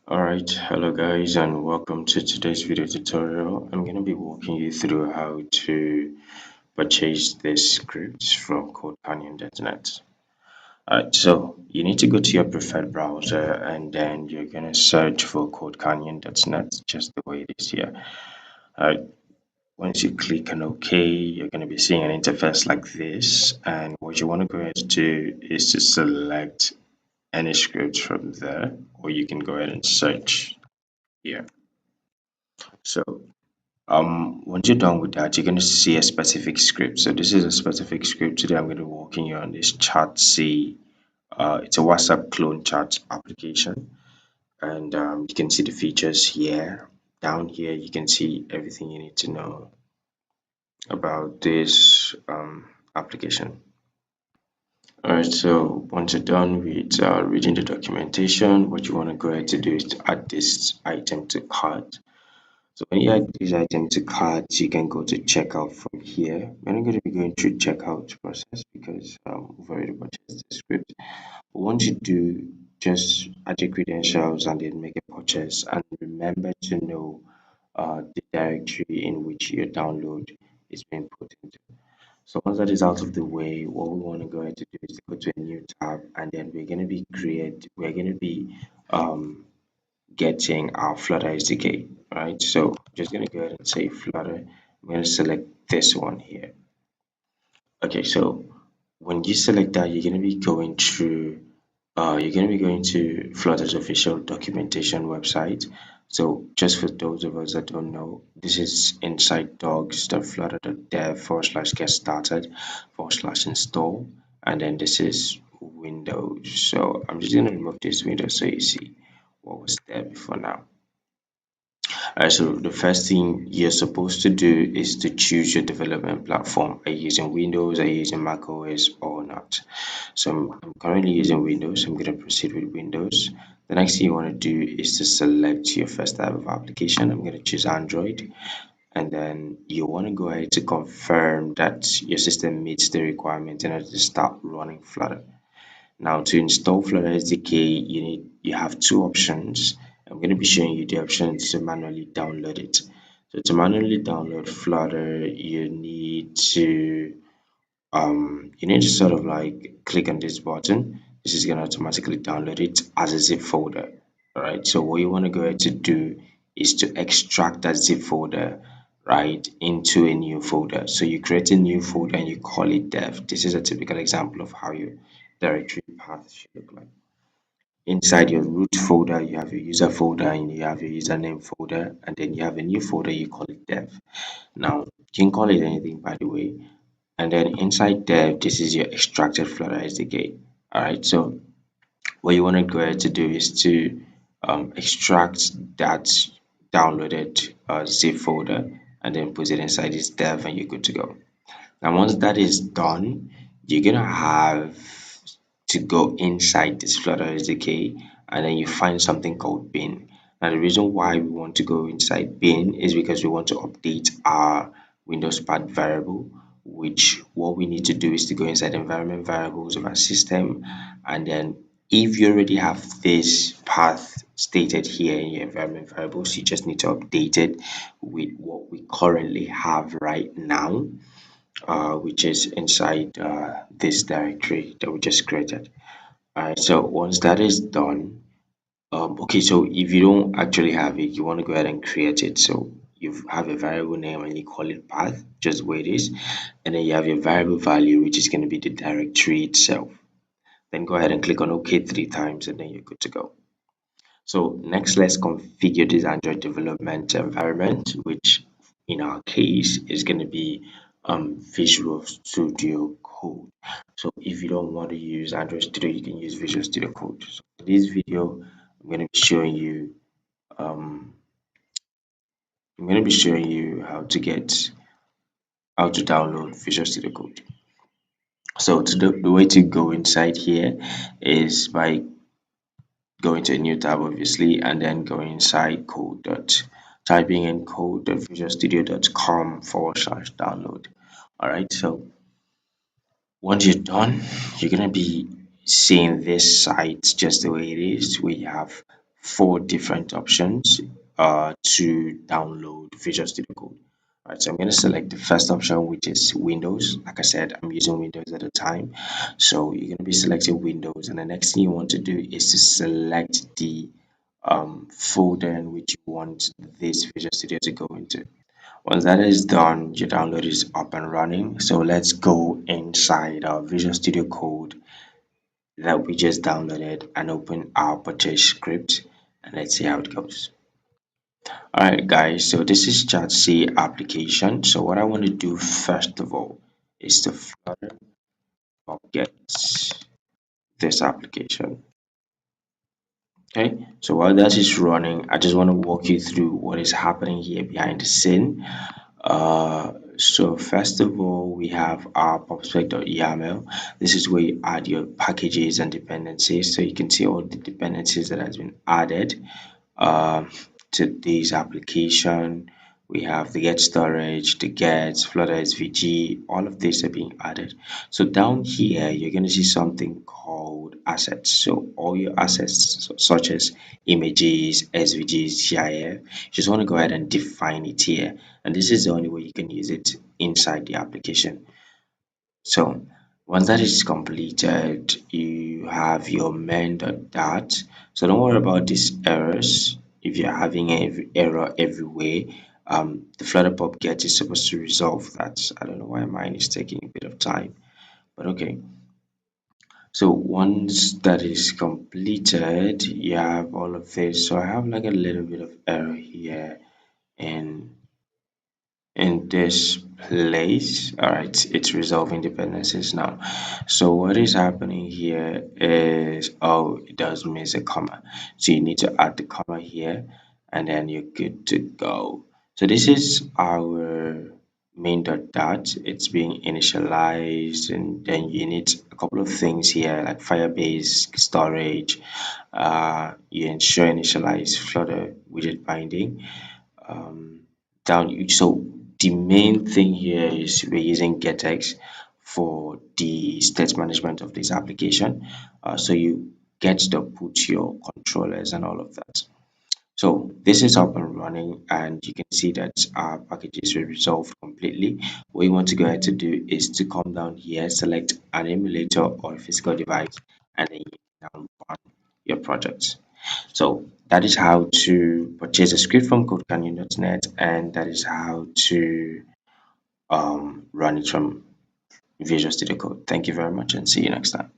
Alright, hello guys and welcome to today's video tutorial. I'm going to be walking you through how to purchase this script from CodeCanyon.net. Alright, so you need to go to your preferred browser and then you're going to search for CodeCanyon.net just the way it is here. Alright, once you click on OK, you're going to be seeing an interface like this, and what you want to go ahead and do is to select any script from there, or you can go ahead and search here. So once you're done with that, you're going to see a specific script. So this is a specific script. Today I'm going to be walking you on this Chatzy. It's a WhatsApp clone chat application, and you can see the features here. Down here, you can see everything you need to know about this application. Alright, so once you're done with reading the documentation, what you want to go ahead to do is to add this item to cart. So when you add this item to cart, you can go to checkout from here. We're not going to be going through checkout process because we've already purchased the script. But once you do, just add your credentials and then make a purchase. And remember to know the directory in which your download is being put into. So once that is out of the way, what we want to go ahead to do is to go to a new tab, and then we're going to be getting our Flutter SDK, right? So I'm just going to go ahead and say Flutter. I'm going to select this one here. Okay, so when you select that, you're going to be going to Flutter's official documentation website. So just for those of us that don't know, this is inside docs.flutter.dev/get started /install, and then this is Windows. So I'm just going to remove this window so you see what was there before now. Alright, so the first thing you're supposed to do is to choose your development platform. Are you using Windows, are you using Mac OS or not? So I'm currently using Windows, so I'm going to proceed with Windows. The next thing you want to do is to select your first type of application. I'm going to choose Android, and then you want to go ahead to confirm that your system meets the requirement in order to start running Flutter. Now to install Flutter SDK, you have two options. I'm going to be showing you the options to manually download it. So to manually download Flutter, you need to sort of like click on this button. This is going to automatically download it as a zip folder. All right. So what you want to go ahead to do is to extract that zip folder right into a new folder. So you create a new folder and you call it dev. This is a typical example of how your directory path should look like. Inside your root folder, you have your user folder and you have your username folder, and then you have a new folder, you call it dev. Now, you can call it anything, by the way. And then inside dev, this is your extracted Flutter SDK. All right, so what you want to go ahead to do is to extract that downloaded zip folder and then put it inside this dev, and you're good to go. Now, once that is done, you're gonna have to go inside this Flutter SDK, and then you find something called bin. Now, the reason why we want to go inside bin is because we want to update our Windows path variable, which what we need to do is to go inside environment variables of our system, and then if you already have this path stated here in your environment variables, you just need to update it with what we currently have right now, which is inside this directory that we just created. Alright, so once that is done, okay, so if you don't actually have it, you want to go ahead and create it. So you have a variable name and you call it path, just where it is, and then you have your variable value, which is going to be the directory itself. Then go ahead and click on OK 3 times, and then you're good to go. So next, let's configure this Android development environment, which in our case is going to be Visual Studio Code. So if you don't want to use Android Studio, you can use Visual Studio Code. So for this video, I'm going to be showing you um, how to download Visual Studio Code. So the way to go inside here is by going to a new tab, obviously, and then going inside typing in code.visualstudio.com/download. All right, so once you're done, you're gonna be seeing this site just the way it is, where you have four different options to download Visual Studio Code. All right, so I'm going to select the first option, which is Windows. Like I said, I'm using Windows at the time. So you're going to be selecting Windows. And the next thing you want to do is to select the folder in which you want this Visual Studio to go into. Once that is done, your download is up and running. So let's go inside our Visual Studio Code that we just downloaded and open our purchase script, and let's see how it goes. Alright guys, so this is Chatzy application. So what I want to do first of all is to flutter get this application. Okay, so while that is running, I just want to walk you through what is happening here behind the scene. So first of all, we have our popspec.yaml. This is where you add your packages and dependencies. So you can see all the dependencies that has been added uh, to this application. We have the get storage, the get, Flutter SVG, all of these are being added. So down here, you're going to see something called assets. So all your assets, such as images, SVGs, GIF, you just want to go ahead and define it here. And this is the only way you can use it inside the application. So once that is completed, you have your main.dat. So don't worry about these errors. If you're having an error everywhere, the Flutterpop get is supposed to resolve that. I don't know why mine is taking a bit of time, but okay. So once that is completed, you have all of this. So I have like a little bit of error here in this place. All right, it's resolving dependencies now. So what is happening here is, oh, it does miss a comma, so you need to add the comma here, and then you're good to go. So this is our main.dat. It's being initialized, and then you need a couple of things here like Firebase storage. You ensure initialize Flutter widget binding. um, Down. So the main thing here is we're using GetX for the state management of this application. So you get to put your controllers and all of that. So this is up and running, and you can see that our packages were resolved completely. What you want to go ahead to do is to come down here, select an emulator or a physical device, and then you can now run your project. So that is how to purchase a script from codecanyon.net, and that is how to run it from Visual Studio Code. Thank you very much, and see you next time.